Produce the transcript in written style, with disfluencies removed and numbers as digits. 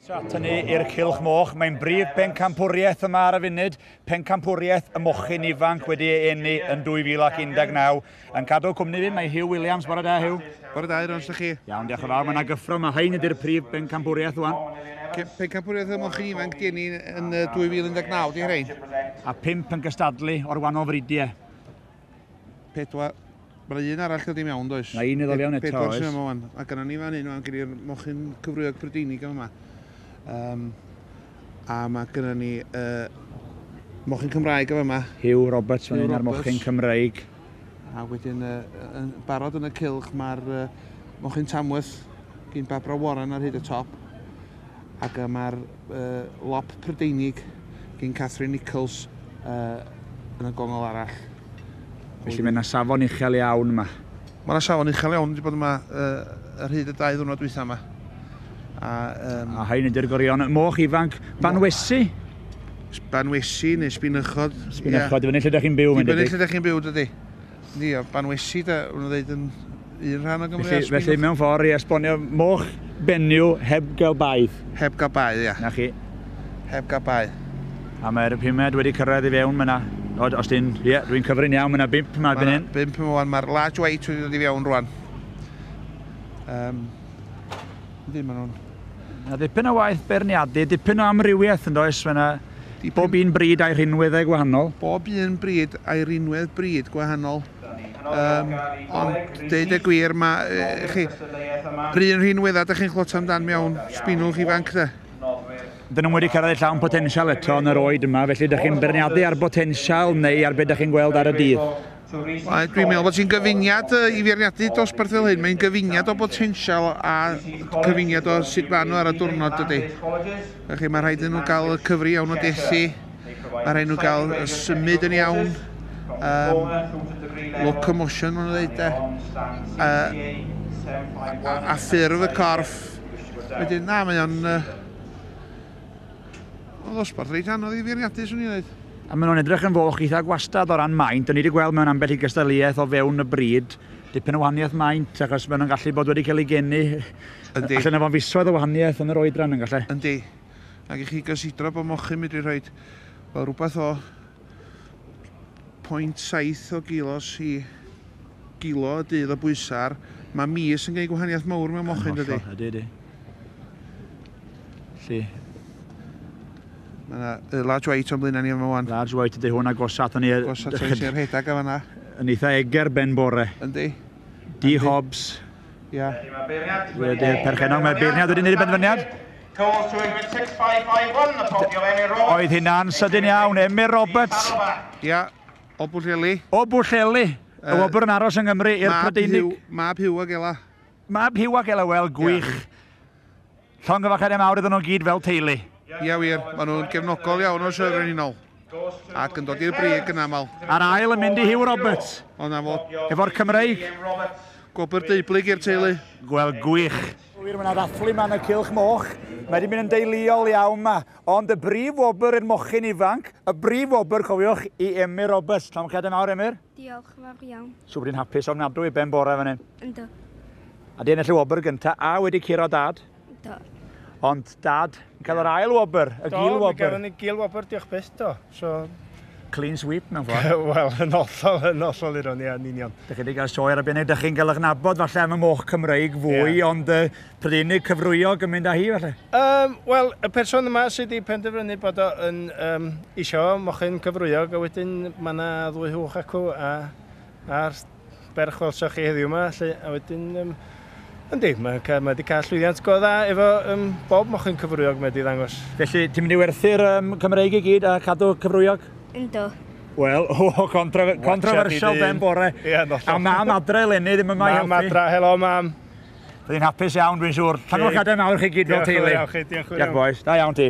Atyn ni i'r Cylch Moch. Mae'n brif pencampwriaeth yma ar y funud. Pencampwriaeth y mochyn ifanc wedi ei eni yn 2019. Yn cadw cwmni fi, mae Hugh Williams. Bore da, Hugh. Bore da, Iron, chi? Iawn, diolch yn fawr. Mae yna gyffro. Mae hein ydy'r prif pencampwriaeth wan. Pencampwriaeth y mochyn ifanc di eni yn 2019, di hrein? A 5 yn gystadlu o'r wahanol fridiau. 4. Mae un arall wedi mewn, does? Mae un iddo fewn eto, oes? 4 sy'n yma wan. A gyda ni fan hyn, fan gyda'r mochyn cyfrwyog Prydeinig yma. A mae gyda ni mochyn Cymraeg yma. Hugh Roberts fan hyn ar mochyn Cymraeg. A wedyn, yn barod yn y Cylch, mae'r mochyn Tamworth gyn Barbara Warren ar hyd y top. Ac mae'r lop Prydeinig gyn Catherine Nichols yn y gongol arall. Felly mae yna safon uchel iawn yma. Mae yna safon uchel iawn wedi bod yma ar hyd y 2 ddwrnod dwytha yma. A hein ydy'r gorion. Moch ifanc Banwesi? Banwesi neu Sbinychod. Sbinychod, i fyny lle ydych chi'n byw, mynd ydy? I fyny lle ydych chi'n byw, dydy. Ni, Banwesi, wna'n dweud yn un rhan o Gymru. Felly mewn ffordd i esbonio moch benyw heb gael baedd. Heb gael baedd, ia. Na chi. Heb gael baedd. A mae'r pumed wedi cyrraedd i fewn myna. Os dwi'n cyfrin iawn, mae yna 5 yma erbyn hyn. 5 yma wan, mae'r large weight wedi dod i fewn rwan. Ydy, maen nhw'n... Yna dipyn o waith berniadu, dipyn o amrywiaeth yn does, mae yna bob un bryd a'i rhinweddau gwahanol. Bob un bryd a'i rhinwedd bryd gwahanol. Ond deud y gwir, mae rhywun rhinweddau ydych chi'n clot amdan mewn sbinwch ifanc de. Dyn nhw wedi cyrraedd llawn potensial eto yn yr oed yma, felly ydych chi'n berniadu ar potensial neu ar beth ydych chi'n gweld ar y dydd? Dwi'n meddwl bod ti'n gyfuniad i feirniadu dosbarth fel hyn. Mae'n gyfuniad o potensial a cyfuniad o sut maen nhw ar y diwrnod dydy. Felly mae rhaid i nhw gael y cyfri iawn o dethi, mae rhaid nhw gael y symud yn iawn, locomotion maen nhw'n dweud a ffurf y corff. Wedyn, na, mae o'n... O ddosbarth reit anodd i feirniadu, swn i'n dweud. A maen nhw'n edrych yn foch eitha gwastad o ran maint. O'n i wedi gweld mewn ambell i gystadleuaeth o fewn y bryd. Dipyn o wahaniaeth maint, achos maen nhw'n gallu bod wedi cael ei geni. Allan o fo'n fiswedd o wahaniaeth yn yr oedran yn gallu. Yndi. Ac i chi gysidro bod mochyn mynd i rhoi rhywbeth o 0.7 o gilos i gilo y dydd o bwysar. Mae mis yn gwneud gwahaniaeth mawr mewn mochyn, dydy. Ydy. Lly. Mae yna large weight o'n blaen ni yma wan. Large weight ydy hwn a gosat o'n i... Gosat o'n i'r rhedag o fanna. Yn eitha eger ben bore. Yndi. D. Hobbs. Ia. Wedi'r perchenog, mae beirniad wedi gwneud y benfyniad. Oedd hynna'n sydyn iawn, Emyr Roberts. Ia, o Bwllheli. O Bwllheli. Y wobr yn aros yng Nghymru i'r Prydeinig. Mab Hugh ag ela. Mab Hugh ag ela, wel, gwych. Llongyfachau mawr iddyn nhw gyd fel teulu. Ia wir, maen nhw'n gefnogol iawn o Syrfynunol. Ac yn dod i'r brig yn aml. A'r ail yn mynd i Hugh Roberts. O'na fo. Efo'r Cymreig. Gwobr deiblyg i'r teulu. Wel, gwych. Mae yna ddathlu yma yn y Cylch Moch. Mae wedi mynd yn deuluol iawn yma. Ond y brif wobr i'r mochyn ifanc, y brif wobr, cofiwch, i Emyr Roberts. Llongyfachau mawr, Emyr? Diolch yn fawr iawn. So bod hi'n hapus ofnadwy i ben bore fan hyn. Ynddo. A di ennill y wobr gyntaf, a wedi curo dad. Ynddo. Ond dad, yn cael yr ail wobr, y gil wobr. Do, mi gafon ni gil wobr, diolch beth do. So... Clean sweep mewn ffordd. Wel, yn ollol i'r o'n ia'n union. Dych chi wedi cael sioe ar y benig, dych chi'n cael eich nabod falle am y moch Cymreig fwy, ond Prydeinig cyfrwyog yn mynd â hi falle? Wel, y person yma sydd wedi penderfynu bod o'n isio mochyn cyfrwyog, a wedyn mae yna ddwy hwch acw a'r berch welsoch chi heddiw yma, a wedyn... Yndi, mae wedi cael llwyddiant go dda efo bob mochyn cyfrwyog mae wedi ddangos. Felly, ti'n mynd i werthu'r Cymreig i gyd a cadw cyfrwyog? Ynddo. Wel, controversial ben bore. Ie, nollol. A mam adre eleni ddim yma i helpu. Mam adre, helo mam. Byddai'n hapus iawn, dwi'n siŵr. Llanwch adre mawr chi gyd fel teulu. Diolch yn fawr. Diolch boys, da iawn ti.